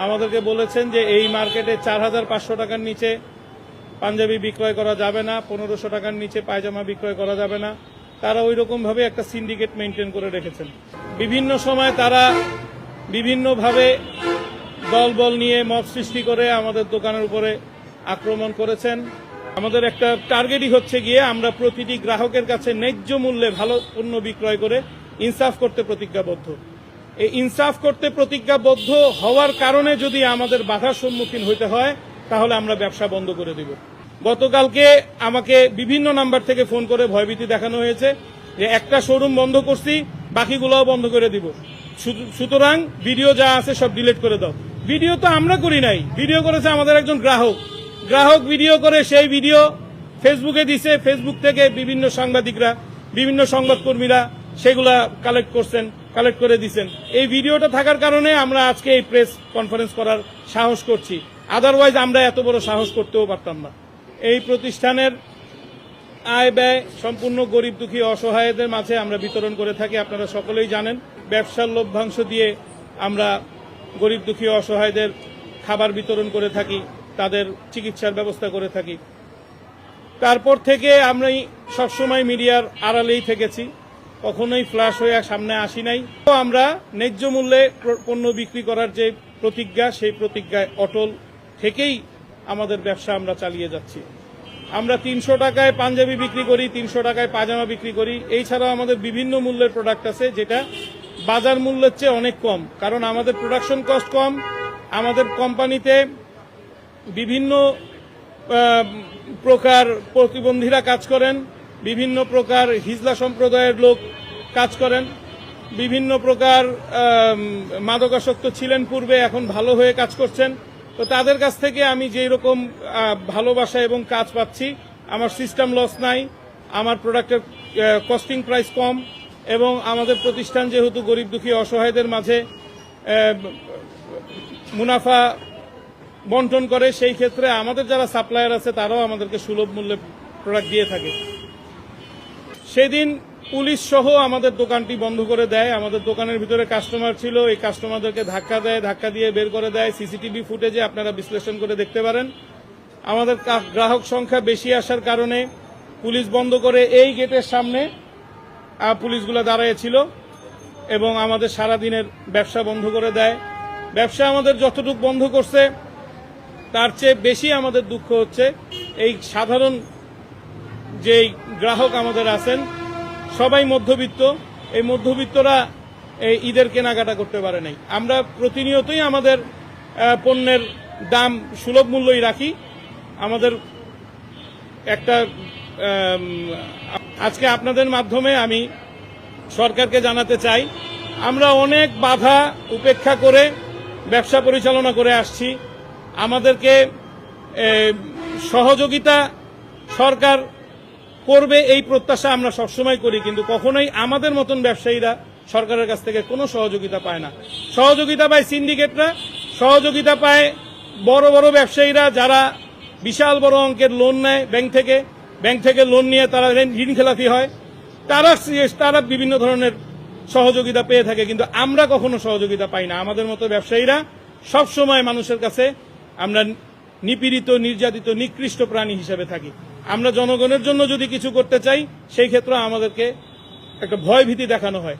আমাদেরকে বলেছেন যে এই মার্কেটে 4,500 টাকার নিচে পাঞ্জাবি বিক্রয় করা যাবে না, 1500 টাকার নিচে পায়জামা বিক্রয় করা যাবে না। তারা ওই রকম ভাবে একটা সিন্ডিকেট মেনটেন করে রেখেছেন। বিভিন্ন সময় তারা বিভিন্নভাবে দলবল নিয়ে মব সৃষ্টি করে আমাদের দোকানের উপরে আক্রমণ করেছেন। আমাদের একটা টার্গেটই হচ্ছে গিয়ে আমরা প্রতিটি গ্রাহকের কাছে ন্যায্য মূল্যে ভালো পণ্য বিক্রয় করে ইনসাফ করতে প্রতিজ্ঞাবদ্ধ। এই ইনসাফ করতে প্রতিজ্ঞাবদ্ধ হওয়ার কারণে যদি আমাদের বাধার সম্মুখীন হইতে হয় তাহলে আমরা ব্যবসা বন্ধ করে দিব। গতকালকে আমাকে বিভিন্ন নাম্বার থেকে ফোন করে ভয়ভীতি দেখানো হয়েছে যে একটা শোরুম বন্ধ করছি, বাকিগুলোও বন্ধ করে দিব, সুতরাং ভিডিও যা আছে সব ডিলিট করে দাও। ভিডিও তো আমরা করি নাই, ভিডিও করেছে আমাদের একজন গ্রাহক ভিডিও করে সেই ভিডিও ফেসবুকে দিছে। ফেসবুক থেকে বিভিন্ন সাংবাদিকরা, বিভিন্ন সংবাদকর্মীরা সেগুলা কালেক্ট করে দিচ্ছেন। এই ভিডিওটা থাকার কারণে আমরা আজকে এই প্রেস কনফারেন্স করার সাহস করছি, আদারওয়াইজ আমরা এত বড় সাহস করতেও পারতাম না। এই প্রতিষ্ঠানের আয় ব্যয় সম্পূর্ণ গরিব দুঃখী অসহায়দের মাঝে আমরা বিতরণ করে থাকি। আপনারা সকলেই জানেন ব্যবসার লভ্যাংশ দিয়ে আমরা গরিব দুঃখী অসহায়দের খাবার বিতরণ করে থাকি, তাদের চিকিৎসার ব্যবস্থা করে থাকি। তারপর থেকে আমরা সবসময় মিডিয়ার আড়ালেই থেকেছি, কখনোই ফ্ল্যাশ হয়ে সামনে আসি নাই। তো আমরা ন্যায্য মূল্যে পণ্য বিক্রি করার যে প্রতিজ্ঞা, সেই প্রতিজ্ঞায় অটল থেকেই আমাদের ব্যবসা আমরা চালিয়ে যাচ্ছি। আমরা 300 টাকায় পাঞ্জাবি বিক্রি করি, 300 টাকায় পাজামা বিক্রি করি। এই ছাড়াও আমাদের বিভিন্ন মূল্যের প্রোডাক্ট আছে যেটা বাজার মূল্যের চেয়ে অনেক কম, কারণ আমাদের প্রোডাকশন কস্ট কম। আমাদের কোম্পানিতে বিভিন্ন প্রকার প্রতিবন্ধীরা কাজ করেন, বিভিন্ন প্রকার হিজলা সম্প্রদায়ের লোক কাজ করেন, বিভিন্ন প্রকার মাদকাসক্ত ছিলেন পূর্বে, এখন ভালো হয়ে কাজ করছেন। তো তাদের কাছ থেকে আমি যেই রকম ভালোবাসা এবং কাজ পাচ্ছি, আমার সিস্টেম লস নাই, আমার প্রোডাক্টের কস্টিং প্রাইস কম, এবং আমাদের প্রতিষ্ঠান যেহেতু গরিব দুঃখী অসহায়দের মাঝে মুনাফা বন্টন করে, সেই ক্ষেত্রে আমাদের যারা সাপ্লায়ার আছে তারাও আমাদেরকে সুলভ মূল্যে প্রোডাক্ট দিয়ে থাকে। সেদিন পুলিশ সহ আমাদের দোকানটি বন্ধ করে দেয়। আমাদের দোকানের ভিতরে কাস্টমার ছিল, এই কাস্টমারদেরকে ধাক্কা দিয়ে বের করে দেয়। সিসিটিভি ফুটেজে আপনারা বিশ্লেষণ করে দেখতে পারেন। আমাদের গ্রাহক সংখ্যা বেশি আসার কারণে পুলিশ বন্ধ করে এই গেটের সামনে পুলিশগুলো দাঁড়াইছিল এবং আমাদের সারাদিনের ব্যবসা বন্ধ করে দেয়। ব্যবসা আমাদের যতটুকু বন্ধ করছে তার চেয়ে বেশি আমাদের দুঃখ হচ্ছে এই সাধারণ যেই গ্রাহক আমাদের আছেন সবাই মধ্যবিত্ত, এই মধ্যবিত্তরা এই ঈদের কেনাকাটা করতে পারে নাই। আমরা প্রতিনিয়তই আমাদের পণ্যের দাম সুলভ মূল্যই রাখি। আমাদের একটা আজকে আপনাদের মাধ্যমে আমি সরকারকে জানাতে চাই, আমরা অনেক বাধা উপেক্ষা করে ব্যবসা পরিচালনা করে আসছি। আমাদেরকে সহযোগিতা সরকার করবে এই প্রত্যাশা আমরা সবসময় করি, কিন্তু কখনোই আমাদের মতন ব্যবসায়ীরা সরকারের কাছ থেকে কোনো সহযোগিতা পায় না। সহযোগিতা পায় সিন্ডিকেটরা, সহযোগিতা পায় বড় বড় ব্যবসায়ীরা যারা বিশাল বড় অঙ্কের লোন নেয় ব্যাংক থেকে লোন নিয়ে তারা ঋণ খেলাপি হয়, তারা বিভিন্ন ধরনের সহযোগিতা পেয়ে থাকে, কিন্তু আমরা কখনো সহযোগিতা পাই না। আমাদের মতো ব্যবসায়ীরা সবসময় মানুষের কাছে আমরা নিপীড়িত, নির্যাতিত, নিকৃষ্ট প্রাণী হিসেবে থাকি। আমরা জনগণের জন্য যদি কিছু করতে চাই সেই ক্ষেত্রে আমাদেরকে একটা ভয় ভীতি দেখানো হয়।